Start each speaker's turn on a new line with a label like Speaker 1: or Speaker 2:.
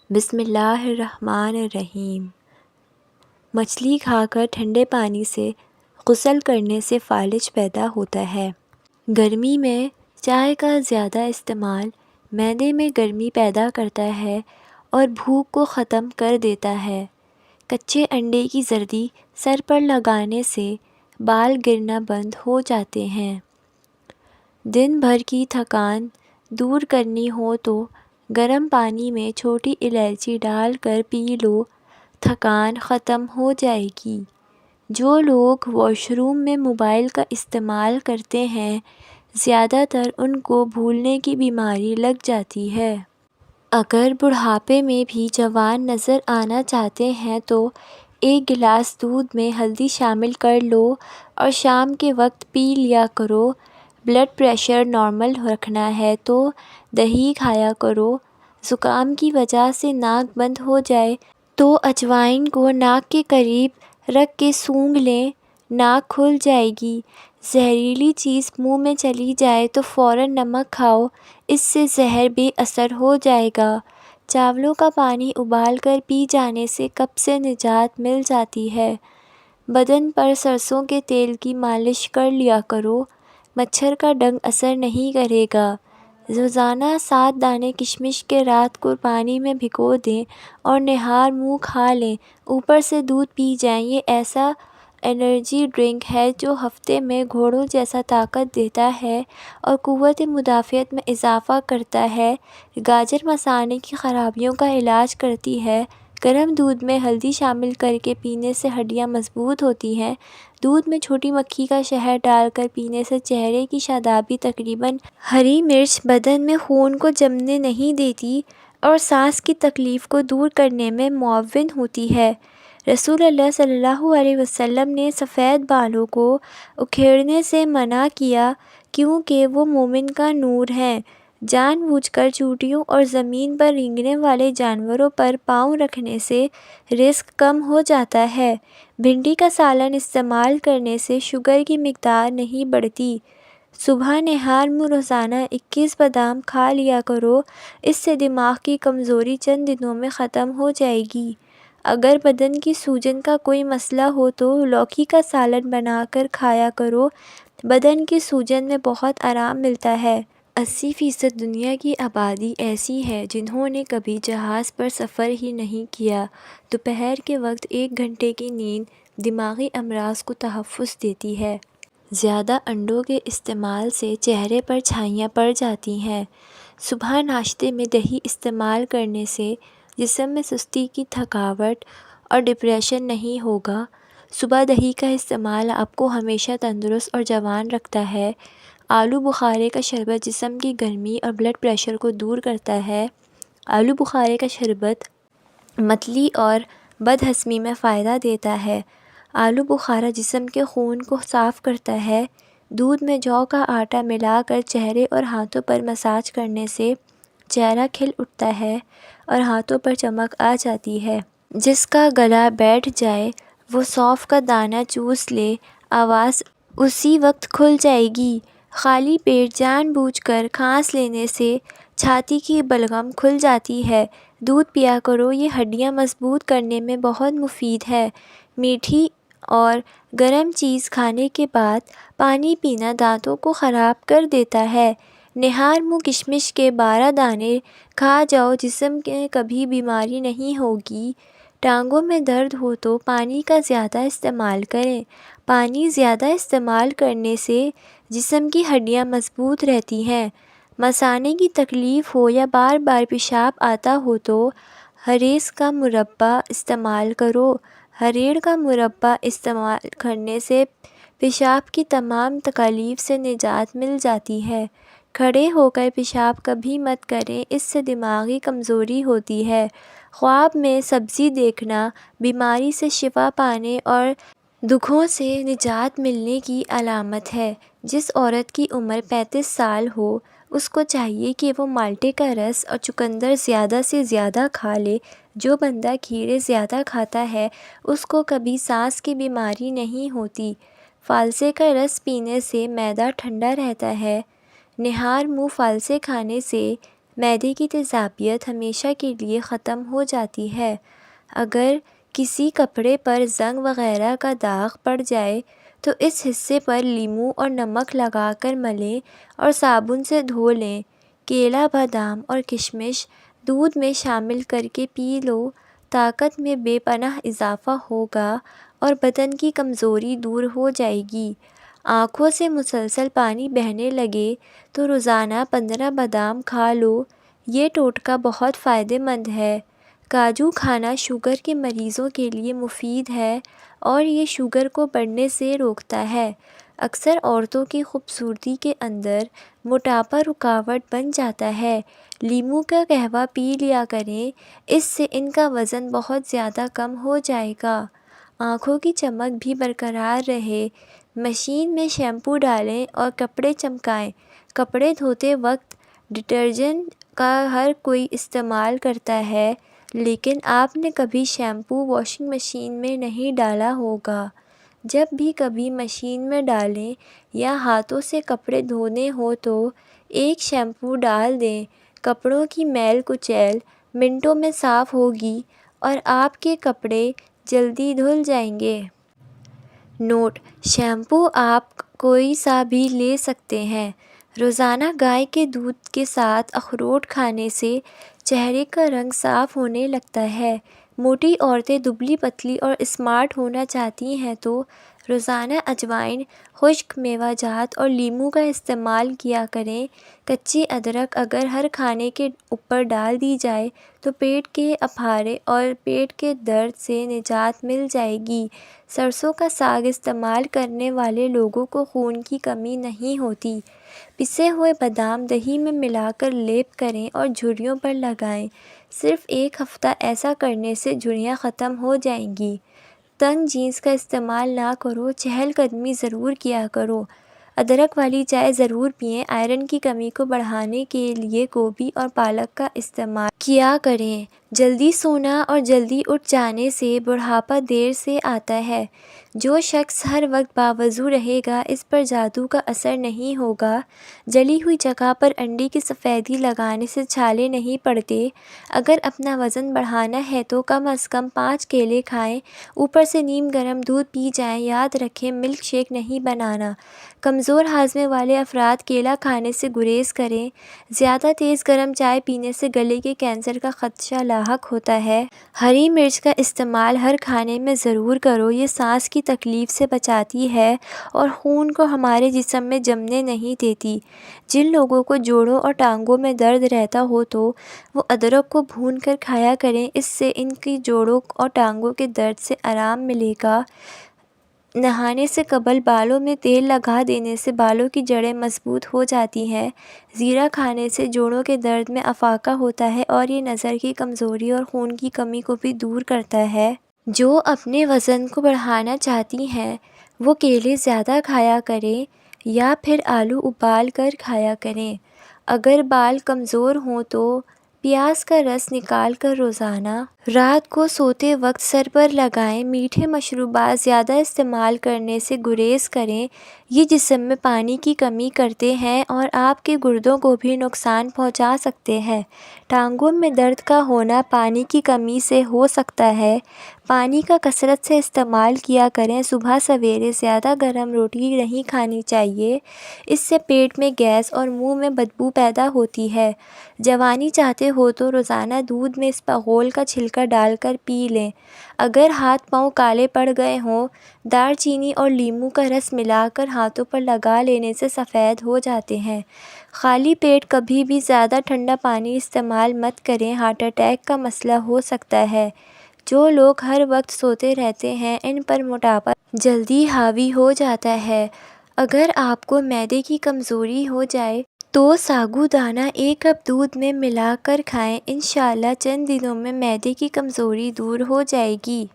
Speaker 1: بسم اللہ الرحمن الرحیم۔ مچھلی کھا کر ٹھنڈے پانی سے غسل کرنے سے فالج پیدا ہوتا ہے۔ گرمی میں چائے کا زیادہ استعمال معدے میں گرمی پیدا کرتا ہے اور بھوک کو ختم کر دیتا ہے۔ کچے انڈے کی زردی سر پر لگانے سے بال گرنا بند ہو جاتے ہیں۔ دن بھر کی تھکان دور کرنی ہو تو گرم پانی میں چھوٹی الائچی ڈال کر پی لو، تھکان ختم ہو جائے گی۔ جو لوگ واش روم میں موبائل کا استعمال کرتے ہیں، زیادہ تر ان کو بھولنے کی بیماری لگ جاتی ہے۔ اگر بڑھاپے میں بھی جوان نظر آنا چاہتے ہیں تو ایک گلاس دودھ میں ہلدی شامل کر لو اور شام کے وقت پی لیا کرو۔ بلڈ پریشر نارمل رکھنا ہے تو دہی کھایا کرو۔ زکام کی وجہ سے ناک بند ہو جائے تو اجوائن کو ناک کے قریب رکھ کے سونگھ لیں، ناک کھل جائے گی۔ زہریلی چیز منہ میں چلی جائے تو فوراً نمک کھاؤ، اس سے زہر بے اثر ہو جائے گا۔ چاولوں کا پانی ابال کر پی جانے سے کف سے نجات مل جاتی ہے۔ بدن پر سرسوں کے تیل کی مالش کر لیا کرو، مچھر کا ڈنگ اثر نہیں کرے گا۔ روزانہ 7 دانے کشمش کے رات کو پانی میں بھگو دیں اور نہار منہ کھا لیں، اوپر سے دودھ پی جائیں۔ یہ ایسا انرجی ڈرنک ہے جو ہفتے میں گھوڑوں جیسا طاقت دیتا ہے اور قوت مدافعت میں اضافہ کرتا ہے۔ گاجر مثانے کی خرابیوں کا علاج کرتی ہے۔ گرم دودھ میں ہلدی شامل کر کے پینے سے ہڈیاں مضبوط ہوتی ہیں۔ دودھ میں چھوٹی مکھی کا شہد ڈال کر پینے سے چہرے کی شادابی تقریباً۔ ہری مرچ بدن میں خون کو جمنے نہیں دیتی اور سانس کی تکلیف کو دور کرنے میں معاون ہوتی ہے۔ رسول اللہ صلی اللہ علیہ وسلم نے سفید بالوں کو اکھیڑنے سے منع کیا کیونکہ وہ مومن کا نور ہیں۔ جان بوجھ کر چیونٹیوں اور زمین پر رینگنے والے جانوروں پر پاؤں رکھنے سے رزق کم ہو جاتا ہے۔ بھنڈی کا سالن استعمال کرنے سے شوگر کی مقدار نہیں بڑھتی۔ صبح نہار منہ روزانہ 21 بادام کھا لیا کرو، اس سے دماغ کی کمزوری چند دنوں میں ختم ہو جائے گی۔ اگر بدن کی سوجن کا کوئی مسئلہ ہو تو لوکی کا سالن بنا کر کھایا کرو، بدن کی سوجن میں بہت آرام ملتا ہے۔ 80% دنیا کی آبادی ایسی ہے جنہوں نے کبھی جہاز پر سفر ہی نہیں کیا۔ دوپہر کے وقت 1 گھنٹے کی نیند دماغی امراض کو تحفظ دیتی ہے۔ زیادہ انڈوں کے استعمال سے چہرے پر چھائیاں پڑ جاتی ہیں۔ صبح ناشتے میں دہی استعمال کرنے سے جسم میں سستی کی تھکاوٹ اور ڈپریشن نہیں ہوگا۔ صبح دہی کا استعمال آپ کو ہمیشہ تندرست اور جوان رکھتا ہے۔ آلو بخارے کا شربت جسم کی گرمی اور بلڈ پریشر کو دور کرتا ہے۔ آلو بخارے کا شربت متلی اور بد ہضمی میں فائدہ دیتا ہے۔ آلو بخارا جسم کے خون کو صاف کرتا ہے۔ دودھ میں جو کا آٹا ملا کر چہرے اور ہاتھوں پر مساج کرنے سے چہرہ کھل اٹھتا ہے اور ہاتھوں پر چمک آ جاتی ہے۔ جس کا گلا بیٹھ جائے وہ سونف کا دانہ چوس لے، آواز اسی وقت کھل جائے گی۔ خالی پیٹ جان بوجھ کر کھانس لینے سے چھاتی کی بلغم کھل جاتی ہے۔ دودھ پیا کرو، یہ ہڈیاں مضبوط کرنے میں بہت مفید ہے۔ میٹھی اور گرم چیز کھانے کے بعد پانی پینا دانتوں کو خراب کر دیتا ہے۔ نہار منہ کشمش کے 12 دانے کھا جاؤ، جسم میں کبھی بیماری نہیں ہوگی۔ ٹانگوں میں درد ہو تو پانی کا زیادہ استعمال کریں۔ پانی زیادہ استعمال کرنے سے جسم کی ہڈیاں مضبوط رہتی ہیں۔ مثانے کی تکلیف ہو یا بار بار پیشاب آتا ہو تو ہریس کا مربع استعمال کرو۔ ہریڑ کا مربع استعمال کرنے سے پیشاب کی تمام تکالیف سے نجات مل جاتی ہے۔ کھڑے ہو کر پیشاب کبھی مت کریں، اس سے دماغی کمزوری ہوتی ہے۔ خواب میں سبزی دیکھنا بیماری سے شفا پانے اور دکھوں سے نجات ملنے کی علامت ہے۔ جس عورت کی عمر 35 سال ہو، اس کو چاہیے کہ وہ مالٹے کا رس اور چقندر زیادہ سے زیادہ کھا لے۔ جو بندہ کھیرے زیادہ کھاتا ہے اس کو کبھی سانس کی بیماری نہیں ہوتی۔ فالسے کا رس پینے سے معدہ ٹھنڈا رہتا ہے۔ نہار منہ فالسے کھانے سے معدے کی تیزابیت ہمیشہ کے لیے ختم ہو جاتی ہے۔ اگر کسی کپڑے پر زنگ وغیرہ کا داغ پڑ جائے تو اس حصے پر لیموں اور نمک لگا کر ملیں اور صابن سے دھو لیں۔ کیلا، بادام اور کشمش دودھ میں شامل کر کے پی لو۔ طاقت میں بے پناہ اضافہ ہوگا اور بدن کی کمزوری دور ہو جائے گی۔ آنکھوں سے مسلسل پانی بہنے لگے تو روزانہ 15 بادام کھا لو۔ یہ ٹوٹکا بہت فائدہ مند ہے۔ کاجو کھانا شوگر کے مریضوں کے لیے مفید ہے اور یہ شوگر کو بڑھنے سے روکتا ہے۔ اکثر عورتوں کی خوبصورتی کے اندر موٹاپا رکاوٹ بن جاتا ہے۔ لیموں کا قہوہ پی لیا کریں، اس سے ان کا وزن بہت زیادہ کم ہو جائے گا۔ آنکھوں کی چمک بھی برقرار رہے، مشین میں شیمپو ڈالیں اور کپڑے چمکائیں۔ کپڑے دھوتے وقت ڈٹرجنٹ کا ہر کوئی استعمال کرتا ہے، لیکن آپ نے کبھی شیمپو واشنگ مشین میں نہیں ڈالا ہوگا۔ جب بھی کبھی مشین میں ڈالیں یا ہاتھوں سے کپڑے دھونے ہوں تو ایک شیمپو ڈال دیں۔ کپڑوں کی میل کچیل منٹوں میں صاف ہوگی اور آپ کے کپڑے جلدی دھل جائیں گے۔ نوٹ: شیمپو آپ کوئی سا بھی لے سکتے ہیں۔ روزانہ گائے کے دودھ کے ساتھ اخروٹ کھانے سے چہرے کا رنگ صاف ہونے لگتا ہے۔ موٹی عورتیں دبلی پتلی اور اسمارٹ ہونا چاہتی ہیں تو روزانہ اجوائن، خشک میوہ جات اور لیموں کا استعمال کیا کریں۔ کچی ادرک اگر ہر کھانے کے اوپر ڈال دی جائے تو پیٹ کے اپھارے اور پیٹ کے درد سے نجات مل جائے گی۔ سرسوں کا ساگ استعمال کرنے والے لوگوں کو خون کی کمی نہیں ہوتی۔ پسے ہوئے بادام دہی میں ملا کر لیپ کریں اور جھریوں پر لگائیں۔ صرف ایک ہفتہ ایسا کرنے سے جھریاں ختم ہو جائیں گی۔ تنگ جینس کا استعمال نہ کرو، چہل قدمی ضرور کیا کرو۔ ادرک والی چائے ضرور پئیں۔ آئرن کی کمی کو بڑھانے کے لیے گوبھی اور پالک کا استعمال کیا کریں۔ جلدی سونا اور جلدی اٹھ جانے سے بڑھاپا دیر سے آتا ہے۔ جو شخص ہر وقت باوضو رہے گا اس پر جادو کا اثر نہیں ہوگا۔ جلی ہوئی جگہ پر انڈے کی سفیدی لگانے سے چھالے نہیں پڑتے۔ اگر اپنا وزن بڑھانا ہے تو کم از کم 5 کیلے کھائیں، اوپر سے نیم گرم دودھ پی جائیں۔ یاد رکھیں ملک شیک نہیں بنانا۔ کمزور ہاضمے والے افراد کیلا کھانے سے گریز کریں۔ زیادہ تیز گرم چائے پینے سے گلے کے کینسر کا خدشہ لاحق ہوتا ہے۔ ہری مرچ کا استعمال ہر کھانے میں ضرور کرو۔ یہ سانس کی تکلیف سے بچاتی ہے اور خون کو ہمارے جسم میں جمنے نہیں دیتی۔ جن لوگوں کو جوڑوں اور ٹانگوں میں درد رہتا ہو تو وہ ادرک کو بھون کر کھایا کریں، اس سے ان کی جوڑوں اور ٹانگوں کے درد سے آرام ملے گا۔ نہانے سے قبل بالوں میں تیل لگا دینے سے بالوں کی جڑیں مضبوط ہو جاتی ہیں۔ زیرہ کھانے سے جوڑوں کے درد میں افاقہ ہوتا ہے اور یہ نظر کی کمزوری اور خون کی کمی کو بھی دور کرتا ہے۔ جو اپنے وزن کو بڑھانا چاہتی ہیں وہ کیلے زیادہ کھایا کریں یا پھر آلو ابال کر کھایا کریں۔ اگر بال کمزور ہوں تو پیاز کا رس نکال کر روزانہ رات کو سوتے وقت سر پر لگائیں۔ میٹھے مشروبات زیادہ استعمال کرنے سے گریز کریں، یہ جسم میں پانی کی کمی کرتے ہیں اور آپ کے گردوں کو بھی نقصان پہنچا سکتے ہیں۔ ٹانگوں میں درد کا ہونا پانی کی کمی سے ہو سکتا ہے۔ پانی کا کثرت سے استعمال کیا کریں۔ صبح سویرے زیادہ گرم روٹی نہیں کھانی چاہیے، اس سے پیٹ میں گیس اور منہ میں بدبو پیدا ہوتی ہے۔ جوانی چاہتے ہو تو روزانہ دودھ میں اسپاغول کا چھلکا ڈال کر پی لیں۔ اگر ہاتھ پاؤں کالے پڑ گئے ہوں، دار چینی اور لیموں کا رس ملا کر ہاتھوں پر لگا لینے سے سفید ہو جاتے ہیں۔ خالی پیٹ کبھی بھی زیادہ ٹھنڈا پانی استعمال مت کریں، ہارٹ اٹیک کا مسئلہ ہو سکتا ہے۔ جو لوگ ہر وقت سوتے رہتے ہیں ان پر موٹاپا جلدی حاوی ہو جاتا ہے۔ اگر آپ کو معدے کی کمزوری ہو جائے تو ساگو دانہ 1 کپ دودھ میں ملا کر کھائیں، انشاءاللہ چند دنوں میں معدے کی کمزوری دور ہو جائے گی۔